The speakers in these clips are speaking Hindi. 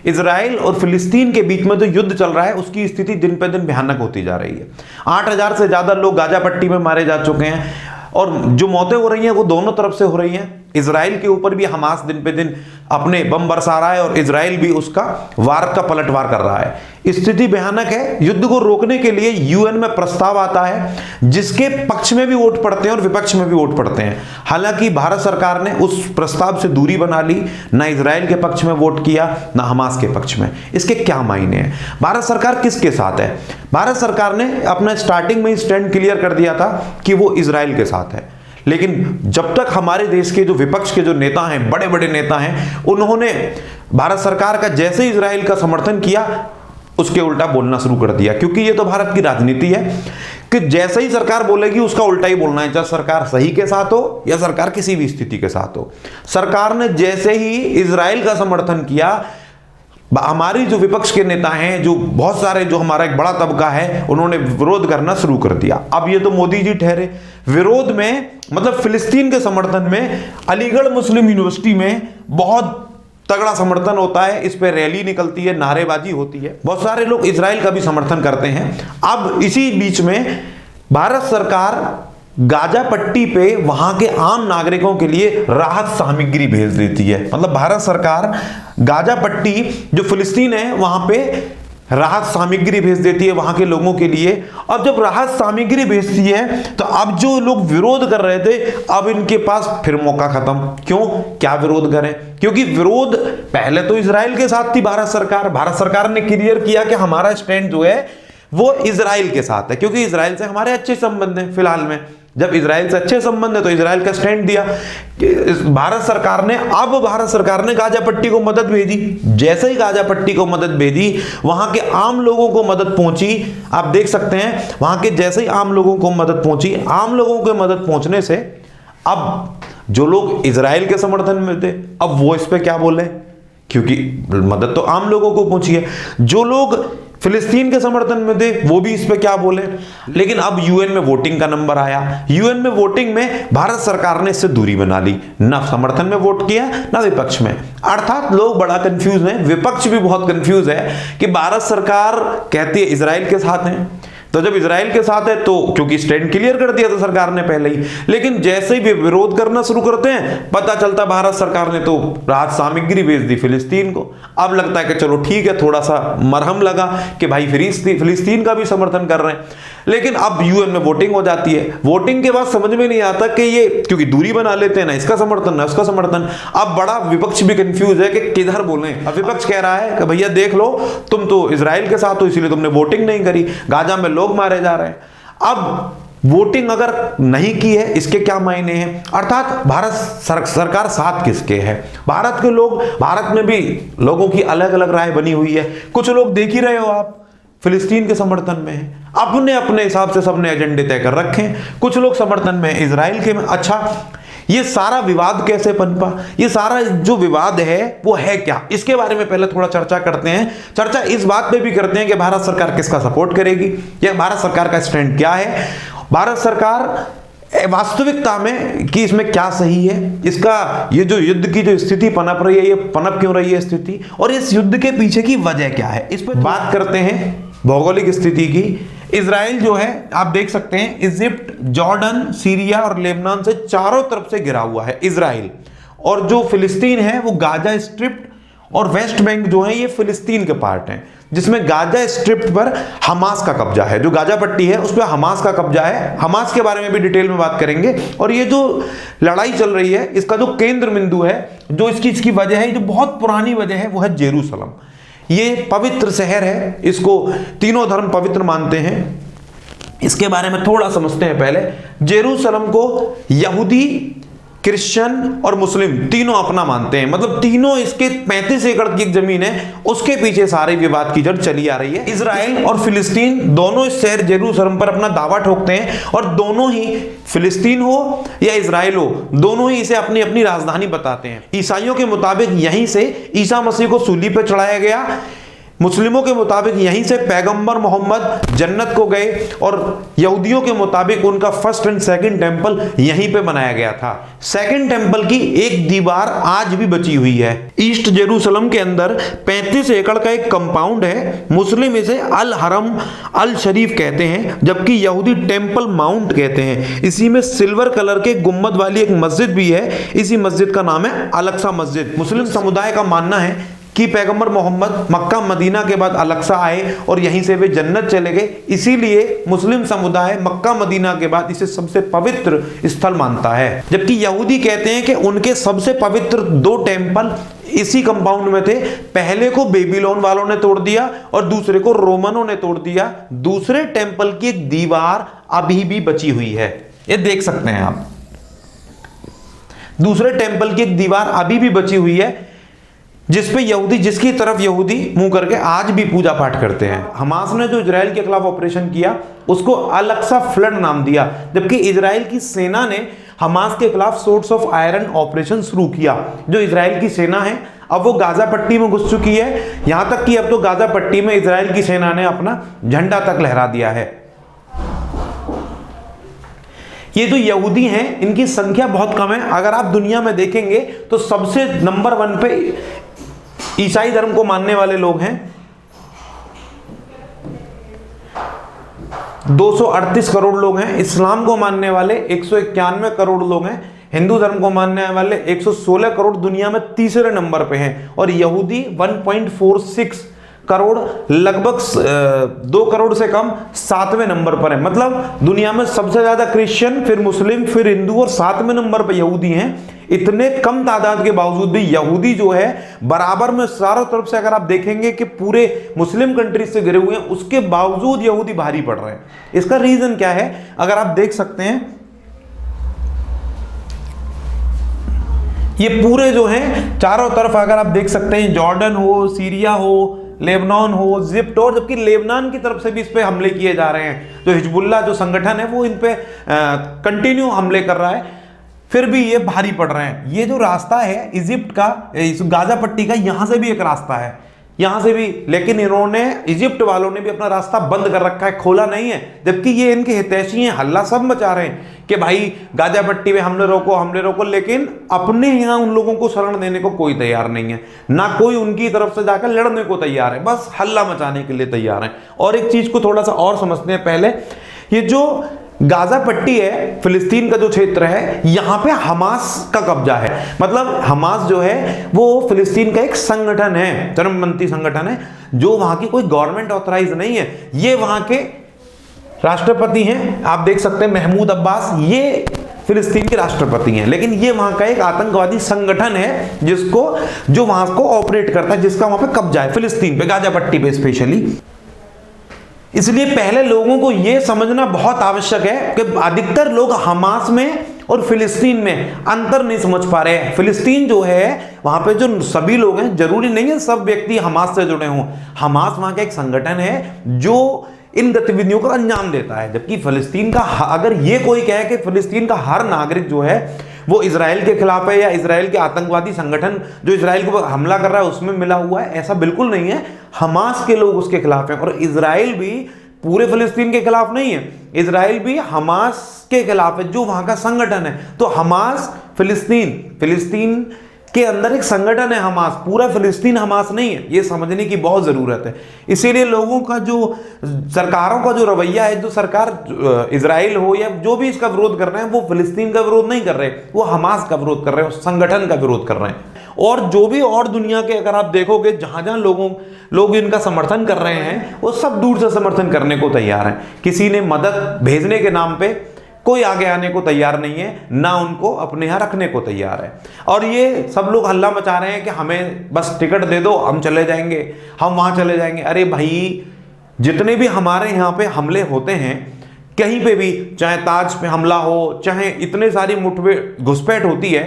इजराइल और फिलिस्तीन के बीच में जो युद्ध चल रहा है उसकी स्थिति दिन पे दिन भयानक होती जा रही है। 8,000 से ज्यादा लोग गाजा पट्टी में मारे जा चुके हैं और जो मौतें हो रही हैं वो दोनों तरफ से हो रही हैं। इजराइल के ऊपर भी हमास दिन पे दिन अपने बम बरसा रहा है और इजराइल भी उसका वार का पलटवार कर रहा है। स्थिति भयानक है। युद्ध को रोकने के लिए यूएन में प्रस्ताव आता है जिसके पक्ष में भी वोट पड़ते हैं और विपक्ष में भी वोट पड़ते हैं। हालांकि भारत सरकार ने उस प्रस्ताव से दूरी बना ली, ना इजराइल के पक्ष में वोट किया ना हमास के पक्ष में। इसके क्या मायने हैं? भारत सरकार किसके साथ है? भारत सरकार ने अपना स्टार्टिंग में ही स्टैंड क्लियर कर दिया था कि वो इजराइल के साथ है, लेकिन जब तक हमारे देश के जो विपक्ष के जो नेता हैं, बड़े बड़े नेता हैं, उन्होंने भारत सरकार का जैसे इजराइल का समर्थन किया उसके उल्टा बोलना शुरू कर दिया। क्योंकि ये तो भारत की राजनीति है कि जैसे ही सरकार बोलेगी उसका उल्टा ही बोलना है, चाहे सरकार सही के साथ हो या सरकार किसी भी स्थिति के साथ हो। सरकार ने जैसे ही इजराइल का समर्थन किया, हमारी जो विपक्ष के नेता हैं, जो बहुत सारे, जो हमारा एक बड़ा तबका है, उन्होंने विरोध करना शुरू कर दिया। अब ये तो मोदी जी ठहरे विरोध में, मतलब फिलिस्तीन के समर्थन में अलीगढ़ मुस्लिम यूनिवर्सिटी में बहुत तगड़ा समर्थन होता है, इस पे रैली निकलती है, नारेबाजी होती है, बहुत सारे लोग इजराइल का भी समर्थन करते हैं। अब इसी बीच में भारत सरकार गाजा पट्टी पे वहां के आम नागरिकों के लिए राहत सामग्री भेज देती है। मतलब भारत सरकार गाजा पट्टी जो फिलिस्तीन है वहां पे राहत सामग्री भेज देती है वहां के लोगों के लिए। अब जब राहत सामग्री भेजती है तो अब जो लोग विरोध कर रहे थे, अब इनके पास फिर मौका खत्म। क्यों? क्या विरोध करें? क्योंकि विरोध पहले तो इजराइल के साथ थी भारत सरकार। भारत सरकार ने क्लियर किया कि हमारा स्टैंड जो है वो इजराइल के साथ है, क्योंकि इजराइल से हमारे अच्छे संबंध हैं। फिलहाल में जब इजराइल से अच्छे संबंध है तो इजराइल का स्टैंड दिया भारत सरकार ने। अब भारत सरकार ने गाजा पट्टी को मदद भेजी। जैसे ही गाजा पट्टी को मदद भेजी, वहां के आम लोगों को मदद पहुंची। आप देख सकते हैं वहां के जैसे ही आम लोगों को मदद पहुंची, आम लोगों को मदद पहुंचने से अब जो लोग इजराइल के समर्थन में थे, अब वो इस पे क्या बोले, क्योंकि मदद तो आम लोगों को पहुंची है। जो लोग फिलिस्तीन के समर्थन में थे वो भी इस पे क्या बोले। लेकिन अब यूएन में वोटिंग का नंबर आया। यूएन में वोटिंग में भारत सरकार ने इससे दूरी बना ली, ना समर्थन में वोट किया ना विपक्ष में। अर्थात लोग बड़ा कंफ्यूज हैं, विपक्ष भी बहुत कंफ्यूज है कि भारत सरकार कहती है इजराइल के साथ है, तो जब इजराइल के साथ है तो क्योंकि स्टैंड क्लियर कर दिया था सरकार ने पहले ही, लेकिन जैसे ही वे विरोध करना शुरू करते हैं पता चलता भारत सरकार ने तो राहत सामग्री भेज दी फिलिस्तीन को। अब लगता है कि चलो ठीक है, थोड़ा सा मरहम लगा कि भाई फिलिस्तीन का भी समर्थन कर रहे हैं। लेकिन अब यूएन में वोटिंग हो जाती है। वोटिंग के बाद समझ में नहीं आता कि ये, क्योंकि दूरी बना लेते हैं, ना इसका समर्थन ना उसका समर्थन। अब बड़ा विपक्ष भी कंफ्यूज है कि किधर बोलें। अब विपक्ष कह रहा है कि भैया देख लो, तुम तो इजराइल के साथ हो इसलिए तुमने वोटिंग नहीं करी, गाजा में लोग मारे जा रहे हैं। अब वोटिंग अगर नहीं की है इसके क्या मायने हैं? अर्थात भारत सरकार साथ किसके है? भारत के लोग, भारत में भी लोगों की अलग अलग राय बनी हुई है। कुछ लोग देख ही रहे हो आप फिलिस्तीन के समर्थन में है, अपने अपने हिसाब से सबने एजेंडे तय कर रखे हैं। कुछ लोग समर्थन में इजराइल के में। अच्छा, ये सारा विवाद कैसे पनपा? ये सारा जो विवाद है वो है क्या? इसके बारे में पहले थोड़ा चर्चा करते हैं। चर्चा इस बात पे भी करते हैं कि भारत सरकार किसका सपोर्ट करेगी या भारत सरकार का स्टैंड क्या है। भारत सरकार वास्तविकता में कि इसमें क्या सही है, इसका ये जो युद्ध की जो स्थिति पनप रही है, ये पनप क्यों रही है स्थिति, और इस युद्ध के पीछे की वजह क्या है, इस पर बात करते हैं। भौगोलिक स्थिति की, इजराइल जो है आप देख सकते हैं इजिप्ट, जॉर्डन, सीरिया और लेबनान से चारों तरफ से घिरा हुआ है इजराइल। और जो फिलिस्तीन है वो गाजा स्ट्रिप और वेस्ट बैंक जो है ये फिलिस्तीन के पार्ट हैं, जिसमें गाजा स्ट्रिप पर हमास का कब्जा है। जो गाजा पट्टी है उस पर हमास का कब्जा है। हमास के बारे में भी डिटेल में बात करेंगे। और ये जो लड़ाई चल रही है इसका जो केंद्र बिंदु है, जो इसकी वजह है, जो बहुत पुरानी वजह है, वो है जेरूसलम। ये पवित्र शहर है, इसको तीनों धर्म पवित्र मानते हैं। इसके बारे में थोड़ा समझते हैं पहले। जेरूसलम को यहूदी, क्रिश्चियन और मुस्लिम तीनों अपना मानते हैं। मतलब तीनों, इसके 35 एकड़ की एक जमीन है, उसके पीछे सारे विवाद की जड़ चली आ रही है। इजराइल और फिलिस्तीन दोनों इस शहर जेरूसलम पर अपना दावा ठोकते हैं और दोनों ही, फिलिस्तीन हो या इजराइल हो, दोनों ही इसे अपनी अपनी राजधानी बताते हैं। ईसाइयों के मुताबिक यहीं से ईसा मसीह को सूली पर चढ़ाया गया। मुस्लिमों के मुताबिक यहीं से पैगंबर मोहम्मद जन्नत को गए और यहूदियों के मुताबिक उनका फर्स्ट एंड सेकंड टेंपल यहीं पे बनाया गया था। सेकंड टेंपल की एक दीवार आज भी बची हुई है। ईस्ट जेरूसलम के अंदर 35 एकड़ का एक कंपाउंड है। मुस्लिम इसे अल हरम अल शरीफ कहते हैं, जबकि यहूदी टेंपल माउंट कहते हैं। इसी में सिल्वर कलर के गुम्बद वाली एक मस्जिद भी है। इसी मस्जिद का नाम है अल-अक्सा मस्जिद। मुस्लिम समुदाय का मानना है कि पैगंबर मोहम्मद मक्का मदीना के बाद अल-अक्सा आए और यहीं से वे जन्नत चले गए। इसीलिए मुस्लिम समुदाय मक्का मदीना के बाद इसे सबसे पवित्र स्थल मानता है। जबकि यहूदी कहते हैं कि उनके सबसे पवित्र 2 टेंपल इसी कंपाउंड में थे। पहले को बेबीलोन वालों ने तोड़ दिया और दूसरे को रोमनों ने तोड़ दिया। दूसरे टेंपल की एक दीवार अभी भी बची हुई है, ये देख सकते हैं आप। दूसरे टेंपल की एक दीवार अभी भी बची हुई है जिसकी तरफ यहूदी मुंह करके आज भी पूजा पाठ करते हैं। हमास ने जो इजराइल के खिलाफ ऑपरेशन किया उसको अल-अक्सा फ्लड नाम दिया, जबकि इजराइल की सेना ने हमास के खिलाफ सोर्ड्स ऑफ आयरन ऑपरेशन शुरू किया। जो इजराइल की सेना है अब वो गाजा पट्टी में घुस चुकी है, यहां तक कि अब तो गाजा पट्टी में इजराइल की सेना ने अपना झंडा तक लहरा दिया है। ये जो यहूदी हैं इनकी संख्या बहुत कम है। अगर आप दुनिया में देखेंगे तो सबसे नंबर 1 पे ईसाई धर्म को मानने वाले लोग हैं। 238 करोड़ लोग हैं। इस्लाम को मानने वाले 191 करोड़ लोग हैं। हिंदू धर्म को मानने वाले 116 करोड़ दुनिया में तीसरे नंबर पे हैं। और यहूदी 1.46 करोड़, लगभग 2 करोड़ से कम 7वें नंबर पर है। मतलब दुनिया में सबसे ज्यादा क्रिश्चियन, फिर मुस्लिम, फिर हिंदू और 7वें नंबर पर यहूदी हैं। इतने कम तादाद के बावजूद भी यहूदी जो है बराबर में चारों तरफ से, अगर आप देखेंगे कि पूरे मुस्लिम कंट्री से घिरे हुए हैं, उसके बावजूद यहूदी भारी पड़ रहे हैं। इसका रीजन क्या है अगर आप देख सकते हैं, ये पूरे जो हैं चारों तरफ अगर आप देख सकते हैं, जॉर्डन हो, सीरिया हो, लेबनान हो, इजिप्ट हो, जबकि लेबनान की तरफ से भी इस पे हमले किए जा रहे हैं। जो हिजबुल्लाह जो संगठन है वो इन पे कंटिन्यू हमले कर रहा है, फिर भी ये भारी पड़ रहे हैं। ये जो रास्ता है इजिप्ट का, गाजा पट्टी का, यहां से भी एक रास्ता है, यहां से भी, लेकिन इन्होंने, इजिप्ट वालों ने भी अपना रास्ता बंद कर रखा है, खोला नहीं है। जबकि ये इनके हितैषी हैं, हल्ला सब मचा रहे हैं कि भाई गाजा पट्टी में हमले रोको, लेकिन अपने यहाँ उन लोगों को शरण देने को कोई तैयार नहीं है, ना कोई उनकी तरफ से जाकर लड़ने को तैयार है, बस हल्ला मचाने के लिए तैयार है। और एक चीज को थोड़ा सा और समझते हैं पहले, ये जो गाजा पट्टी है, फिलिस्तीन का जो क्षेत्र है, यहां पे हमास का कब्जा है। मतलब हमास जो है वो फिलिस्तीन का एक संगठन है, चरमपंथी संगठन है, जो वहां की कोई गवर्नमेंट ऑथराइज नहीं है। ये वहां के राष्ट्रपति हैं, आप देख सकते हैं महमूद अब्बास, ये फिलिस्तीन के राष्ट्रपति हैं, लेकिन ये वहां का एक आतंकवादी संगठन है जो वहां को ऑपरेट करता है, जिसका वहां पे कब्जा है, फिलिस्तीन पे, गाजा पट्टी पे स्पेशली। इसलिए पहले लोगों को यह समझना बहुत आवश्यक है कि अधिकतर लोग हमास में और फिलिस्तीन में अंतर नहीं समझ पा रहे हैं। फिलिस्तीन जो है वहां पे जो सभी लोग हैं, जरूरी नहीं है सब व्यक्ति हमास से जुड़े हों। हमास वहां का एक संगठन है जो इन गतिविधियों को अंजाम देता है। जबकि फिलिस्तीन का, अगर ये कोई कहे कि फिलिस्तीन का हर नागरिक जो है वो इजराइल के खिलाफ है या इजराइल के आतंकवादी संगठन जो इजराइल को हमला कर रहा है उसमें मिला हुआ है, ऐसा बिल्कुल नहीं है। हमास के लोग उसके खिलाफ हैं और इजराइल भी पूरे फिलिस्तीन के खिलाफ नहीं है, इजराइल भी हमास के खिलाफ है जो वहां का संगठन है। तो हमास फिलिस्तीन के अंदर एक संगठन है हमास, पूरा फिलिस्तीन हमास नहीं है, ये समझने की बहुत जरूरत है। इसीलिए लोगों का जो, सरकारों का जो रवैया है, जो सरकार इजराइल हो या जो भी इसका विरोध कर रहे हैं, वो फिलिस्तीन का विरोध नहीं कर रहे, वो हमास का विरोध कर रहे हैं, उस संगठन का विरोध कर रहे हैं। और जो भी और दुनिया के अगर आप देखोगे जहां जहां लोग इनका समर्थन कर रहे हैं, वो सब दूर से समर्थन करने को तैयार हैं। किसी ने मदद भेजने के नाम पे कोई आगे आने को तैयार नहीं है, ना उनको अपने यहाँ रखने को तैयार है। और ये सब लोग हल्ला मचा रहे हैं कि हमें बस टिकट दे दो, हम चले जाएंगे, हम वहाँ चले जाएंगे। अरे भाई, जितने भी हमारे यहाँ पे हमले होते हैं, कहीं पे भी, चाहे ताज पे हमला हो, चाहे इतने सारी घुसपैठ होती है,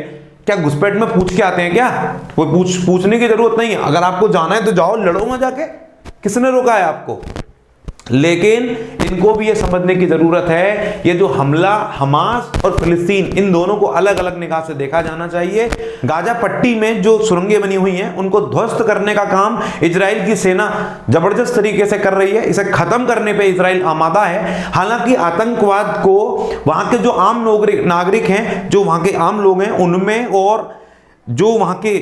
क्या घुसपैठ में पूछ के आते हैं क्या? कोई पूछने की जरूरत नहीं है। अगर आपको जाना है तो जाओ, लड़ो वहाँ जाके, किसने रोका है आपको? लेकिन इनको भी ये समझने की जरूरत है, ये जो हमला हमास और फिलिस्तीन इन दोनों को अलग अलग निगाह से देखा जाना चाहिए। गाजा पट्टी में जो सुरंगें बनी हुई हैं उनको ध्वस्त करने का काम इजराइल की सेना जबरदस्त तरीके से कर रही है। इसे खत्म करने पे इजराइल आमादा है। हालांकि आतंकवाद को वहां के जो आम नागरिक हैं, जो वहां के आम लोग हैं, उनमें और जो वहां के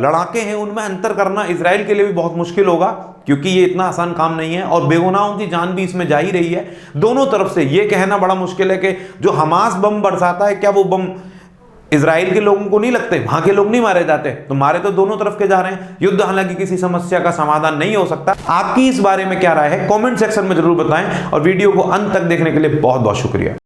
लड़ाके हैं उनमें अंतर करना इजराइल के लिए भी बहुत मुश्किल होगा, क्योंकि ये इतना आसान काम नहीं है और बेगुनाहों की जान भी इसमें जा ही रही है। दोनों तरफ से ये कहना बड़ा मुश्किल है कि जो हमास बम बरसाता है, क्या वो बम इजराइल के लोगों को नहीं लगते, वहां के लोग नहीं मारे जाते? तो मारे तो दोनों तरफ के जा रहे हैं। युद्ध हालांकि किसी समस्या का समाधान नहीं हो सकता। आपकी इस बारे में क्या राय है, कमेंट सेक्शन में जरूर बताएं और वीडियो को अंत तक देखने के लिए बहुत बहुत शुक्रिया।